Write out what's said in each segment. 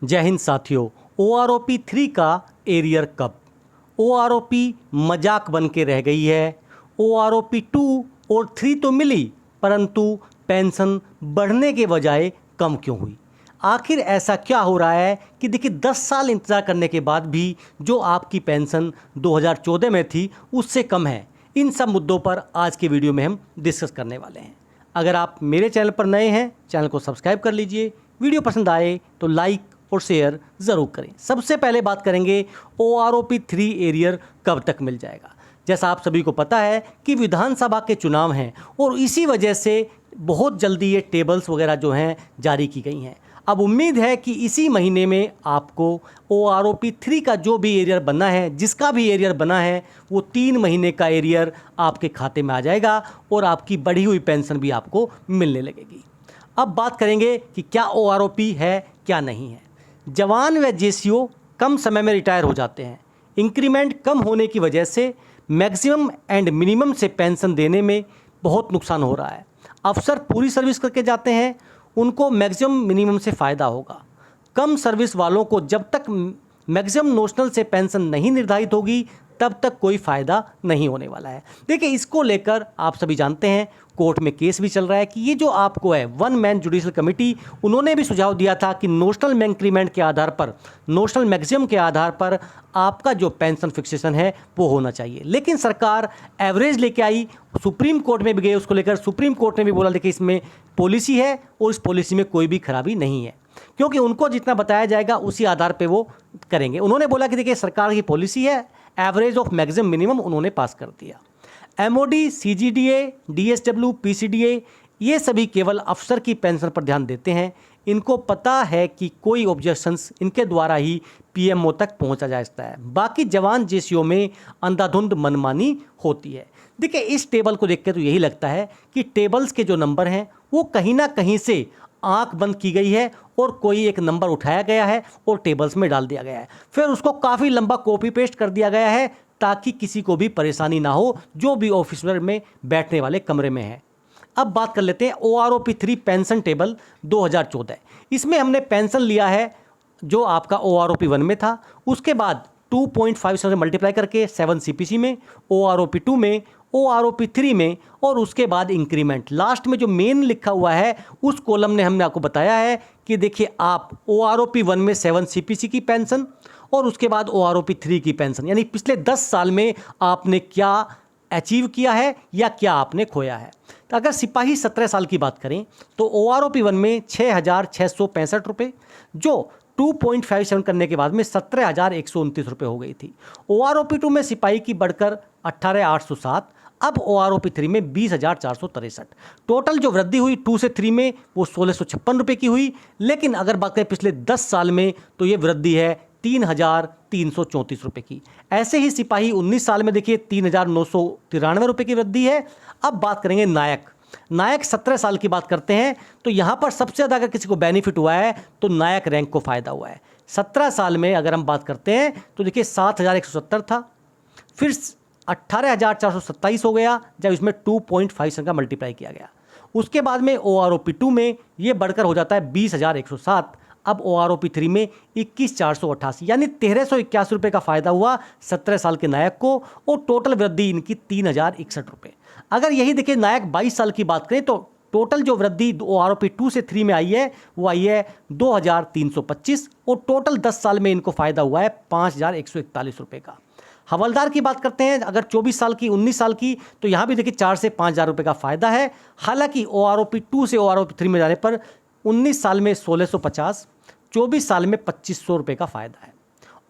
जय हिंद साथियों। OROP 3 का एरियर कब? OROP मजाक बन के रह गई है। OROP 2 और 3 तो मिली, परंतु पेंशन बढ़ने के बजाय कम क्यों हुई? आखिर ऐसा क्या हो रहा है कि देखिए 10 साल इंतज़ार करने के बाद भी जो आपकी पेंशन 2014 में थी उससे कम है। इन सब मुद्दों पर आज के वीडियो में हम डिस्कस करने वाले हैं। अगर आप मेरे चैनल पर नए हैं, चैनल को सब्सक्राइब कर लीजिए। वीडियो पसंद आए तो लाइक और शेयर ज़रूर करें। सबसे पहले बात करेंगे OROP 3 एरियर कब तक मिल जाएगा। जैसा आप सभी को पता है कि विधानसभा के चुनाव हैं और इसी वजह से बहुत जल्दी ये टेबल्स वगैरह जो हैं जारी की गई हैं। अब उम्मीद है कि इसी महीने में आपको OROP 3 का जो भी एरियर बना है, जिसका भी एरियर बना है, वो 3 महीने का एरियर आपके खाते में आ जाएगा और आपकी बढ़ी हुई पेंशन भी आपको मिलने लगेगी। अब बात करेंगे कि क्या OROP है क्या नहीं है। जवान व जेसीओ कम समय में रिटायर हो जाते हैं। इंक्रीमेंट कम होने की वजह से मैक्सिमम एंड मिनिमम से पेंशन देने में बहुत नुकसान हो रहा है। अफसर पूरी सर्विस करके जाते हैं, उनको मैक्सिमम मिनिमम से फ़ायदा होगा। कम सर्विस वालों को जब तक मैक्सिमम नोशनल से पेंशन नहीं निर्धारित होगी तब तक कोई फ़ायदा नहीं होने वाला है। देखिए, इसको लेकर आप सभी जानते हैं कोर्ट में केस भी चल रहा है कि ये जो आपको है वन मैन जुडिशल कमेटी, उन्होंने भी सुझाव दिया था कि नोशनल इंक्रीमेंट के आधार पर, नोशनल मैक्सिमम के आधार पर आपका जो पेंशन फिक्सेशन है वो होना चाहिए। लेकिन सरकार एवरेज लेके आई, सुप्रीम कोर्ट में भी गए उसको लेकर। सुप्रीम कोर्ट ने भी बोला देखिए इसमें पॉलिसी है और इस पॉलिसी में कोई भी खराबी नहीं है, क्योंकि उनको जितना बताया जाएगा उसी आधार पे वो करेंगे। उन्होंने बोला कि देखिए सरकार की पॉलिसी है, एवरेज ऑफ मैक्सिमम मिनिमम उन्होंने पास कर दिया। MOD, CGDA, DSW, PCDA ये सभी केवल अफसर की पेंशन पर ध्यान देते हैं। इनको पता है कि कोई ऑब्जेक्शंस इनके द्वारा ही PMO तक पहुंचा जा सकता है। बाकी जवान जेसीओ में अंधाधुंध मनमानी होती है। देखिए, इस टेबल को देख के तो यही लगता है कि टेबल्स के जो नंबर हैं वो कहीं ना कहीं से आंख बंद की गई है और कोई एक नंबर उठाया गया है और टेबल्स में डाल दिया गया है। फिर उसको काफ़ी लंबा कॉपी पेस्ट कर दिया गया है ताकि किसी को भी परेशानी ना हो जो भी ऑफिसर में बैठने वाले कमरे में है। अब बात कर लेते हैं OROP 3 पेंशन टेबल 2014। इसमें हमने पेंशन लिया है जो आपका OROP 1 में था, उसके बाद 2.5 से मल्टीप्लाई करके 7 CPC में, OROP 2 में, OROP 3 में और उसके बाद इंक्रीमेंट। लास्ट में जो मेन लिखा हुआ है उस कॉलम ने हमने आपको बताया है कि देखिए आप OROP 1 में 7 CPC की पेंशन और उसके बाद OROP 3 की पेंशन, यानी पिछले 10 साल में आपने क्या अचीव किया है या क्या आपने खोया है। तो अगर सिपाही 17 साल की बात करें तो OROP 1 में 6,665 रुपये, जो 2.57 करने के बाद में 17,129 रुपये हो गई थी। OROP 2 में सिपाही की बढ़कर 18,807, अब OROP 3 में 20,463। टोटल जो वृद्धि हुई 2 से 3 में वो 1,656 रुपये की हुई। लेकिन अगर बात करें पिछले 10 साल में तो ये वृद्धि है 3,334 रुपये की। ऐसे ही सिपाही 19 साल में देखिए 3,993 रुपये की वृद्धि है। अब बात करेंगे नायक 17 साल की बात करते हैं तो यहाँ पर सबसे ज़्यादा अगर किसी को बेनिफिट हुआ है तो नायक रैंक को फ़ायदा हुआ है। 17 साल में अगर हम बात करते हैं तो देखिए 7,170 था, फिर 18,427 हो गया जब इसमें 2.5 का मल्टीप्लाई किया गया। उसके बाद में OROP 2 में ये बढ़कर हो जाता है 20,107। अब OROP 3 में 21,488, यानी 1,381 रुपये का फ़ायदा हुआ 17 साल के नायक को और टोटल वृद्धि इनकी 3,061 रुपये। अगर यही देखिए नायक 22 साल की बात करें तो टोटल जो वृद्धि OROP 2 से 3 में आई है वो आई है 2,325 और टोटल 10 साल में इनको फ़ायदा हुआ है 5,141 रुपये का। हवलदार की बात करते हैं, अगर 24 साल की 19 साल की तो यहाँ भी देखिए 4 से 5,000 रुपये का फ़ायदा है। हालांकि OROP 2 से OROP 3 में जाने पर 19 साल में 1,650, 24 साल में 2,500 रुपये का फ़ायदा है।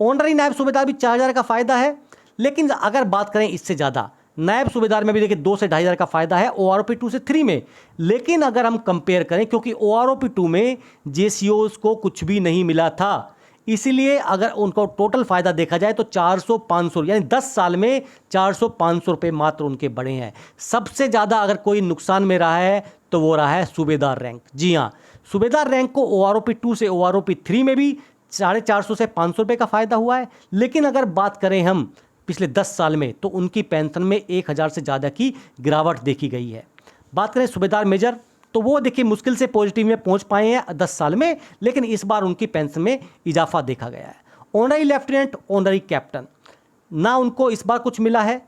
ऑनररी नायब सूबेदार भी 4,000 का फ़ायदा है। लेकिन अगर बात करें इससे ज़्यादा, नायब सूबेदार में भी देखिए 2 से 2,500 का फ़ायदा है OROP 2 से 3 में। लेकिन अगर हम कंपेयर करें, क्योंकि OROP 2 में जेसीओज़ को कुछ भी नहीं मिला था, इसीलिए अगर उनको टोटल फ़ायदा देखा जाए तो 400-500, यानी 10 साल में 400-500 रुपये मात्र उनके बढ़े हैं। सबसे ज़्यादा अगर कोई नुकसान में रहा है तो वो रहा है सूबेदार रैंक। जी हाँ, सूबेदार रैंक को OROP 2 से OROP 3 में भी 450 से 500 रुपये का फ़ायदा हुआ है। लेकिन अगर बात करें हम पिछले 10 साल में तो उनकी पेंशन में 1,000 से ज़्यादा की गिरावट देखी गई है। बात करें सूबेदार मेजर तो वो देखिए मुश्किल से पॉजिटिव में पहुंच पाए हैं 10 साल में, लेकिन इस बार उनकी पेंशन में इजाफा देखा गया है। ऑनररी लेफ्टिनेंट, ऑनररी कैप्टन, ना उनको इस बार कुछ मिला है,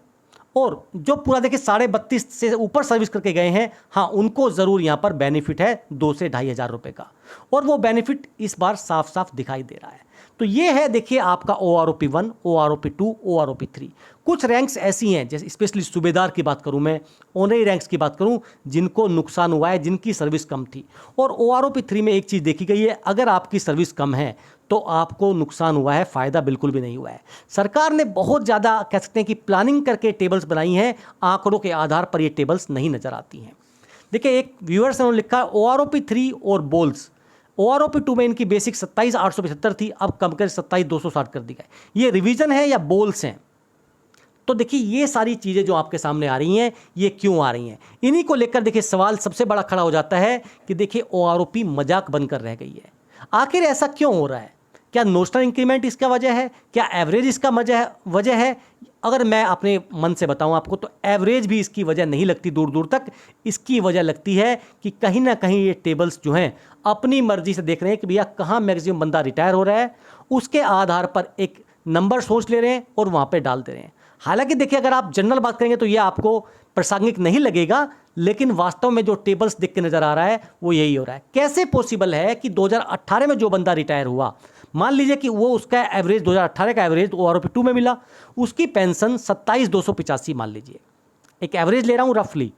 और जो पूरा देखिए 32.5 से ऊपर सर्विस करके गए हैं, हाँ उनको ज़रूर यहाँ पर बेनिफिट है 2 से 2,500 रुपये का, और वो बेनिफिट इस बार साफ साफ दिखाई दे रहा है। तो ये है देखिए आपका OROP 1, OROP 2, OROP 3। कुछ रैंक्स ऐसी हैं, जैसे स्पेशली सूबेदार की बात करूं मैं, ऑनररी रैंक्स की बात करूं, जिनको नुकसान हुआ है, जिनकी सर्विस कम थी। और OROP 3 में एक चीज़ देखी गई है, अगर आपकी सर्विस कम है तो आपको नुकसान हुआ है, फ़ायदा बिल्कुल भी नहीं हुआ है। सरकार ने बहुत ज़्यादा कह सकते हैं कि प्लानिंग करके टेबल्स बनाई हैं, आंकड़ों के आधार पर ये टेबल्स नहीं नज़र आती हैं। देखिए एक व्यूअर्स ने लिखा OROP 3 और बोल्स, OROP 2 में इनकी बेसिक 27,875 थी, अब कम कर 27,260 कर दी गई। ये रिवीजन है या बोल्स हैं? तो देखिए ये सारी चीज़ें जो आपके सामने आ रही हैं, ये क्यों आ रही हैं? इन्हीं को लेकर देखिए सवाल सबसे बड़ा खड़ा हो जाता है कि देखिए OROP मजाक बनकर रह गई है। आखिर ऐसा क्यों हो रहा है? क्या नोशनल इंक्रीमेंट इसका वजह है? क्या एवरेज इसका वजह है? अगर मैं अपने मन से बताऊं आपको, तो एवरेज भी इसकी वजह नहीं लगती दूर दूर तक। इसकी वजह लगती है कि कहीं ना कहीं ये टेबल्स जो हैं अपनी मर्जी से देख रहे हैं कि भैया कहाँ मैक्सिमम बंदा रिटायर हो रहा है, उसके आधार पर एक नंबर सोच ले रहे हैं और वहाँ पे डाल दे रहे हैं। हालांकि देखिए अगर आप जनरल बात करेंगे तो ये आपको प्रासंगिक नहीं लगेगा, लेकिन वास्तव में जो टेबल्स दिख के नज़र आ रहा है वो यही हो रहा है। कैसे पॉसिबल है कि 2018 में जो बंदा रिटायर हुआ, मान लीजिए कि वो उसका एवरेज 2018 का एवरेज OROP 2 में मिला, उसकी पेंशन 27,285 मान लीजिए, एक एवरेज ले रहा हूँ रफली,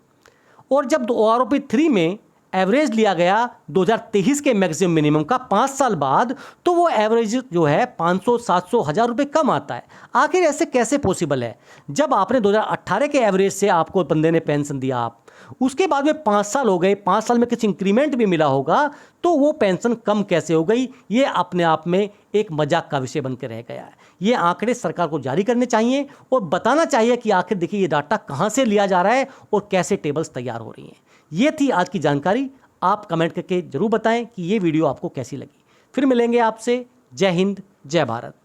और जब OROP 3 में एवरेज लिया गया 2023 के मैक्सिमम मिनिमम का 5 साल बाद, तो वो एवरेज जो है 500, 700, 1,000 रुपये कम आता है। आखिर ऐसे कैसे पॉसिबल है? जब आपने 2018 के एवरेज से आपको बंदे ने पेंशन दिया, आप उसके बाद में 5 साल हो गए, 5 साल में कुछ इंक्रीमेंट भी मिला होगा, तो वो पेंशन कम कैसे हो गई? ये अपने आप में एक मजाक का विषय बन के रह गया है। ये आंकड़े सरकार को जारी करने चाहिए और बताना चाहिए कि आखिर देखिए ये डाटा कहाँ से लिया जा रहा है और कैसे टेबल्स तैयार हो रही हैं। ये थी आज की जानकारी। आप कमेंट करके जरूर बताएं कि ये वीडियो आपको कैसी लगी। फिर मिलेंगे आपसे। जय हिंद, जय भारत।